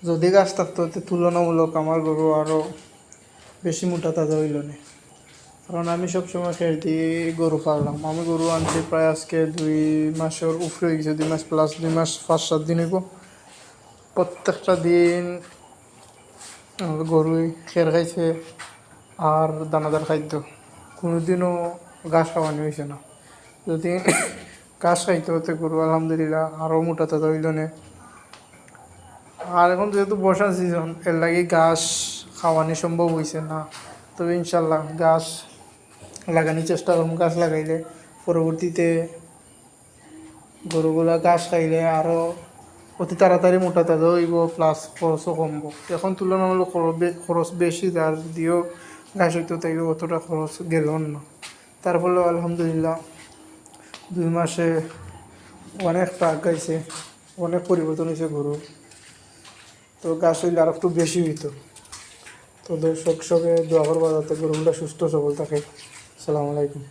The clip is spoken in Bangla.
যদি গাছ থাকতো তো তুলনামূলক আমার গরু আরও বেশি মোটা তাজা হইল না। কারণ আমি সবসময় খেয়ে দিয়ে গরু পারলাম। আমি গরু আনছি প্রায় আজকে 2 মাসের উপরে হয়ে গেছে, 2 মাস প্লাস, 2 মাস 5-7 দিন হইব। প্রত্যেকটা দিন গরুই খের খাইছে আর দানাদার খাদ্য, কোনোদিনও ঘাস খাওয়ানো হয়েছে না। যদি ঘাস খাইতে হতে গরু আলহামদুলিল্লাহ আরও মোটা তাজা হইল না। আর এখন যেহেতু বর্ষার সিজন, এর লাগে ঘাস খাওয়ানো সম্ভব হয়েছে না। তবে ইনশাল্লাহ গাছ লাগানোর চেষ্টা করুন। গাছ লাগাইলে পরবর্তীতে গরুগুলা ঘাস খাইলে আরও অতি তাড়াতাড়ি মোটা তাজা হইব, প্লাস খরচও কমব। এখন তুলনামূলক খরচ বেশি, যার যদিও ঘাস হইতে তাইলে অতটা খরচ গেল না। তার ফলে আলহামদুলিল্লাহ 2 মাসে অনেক পাক গাইছে, অনেক পরিবর্তন হয়েছে গরু। তো ঘাস হইলে আর একটু বেশি হইতো। তো দর্শক সবে দোয়া করবা যাতে গরুগুলা সুস্থ সবল থাকে। আসসালামু আলাইকুম।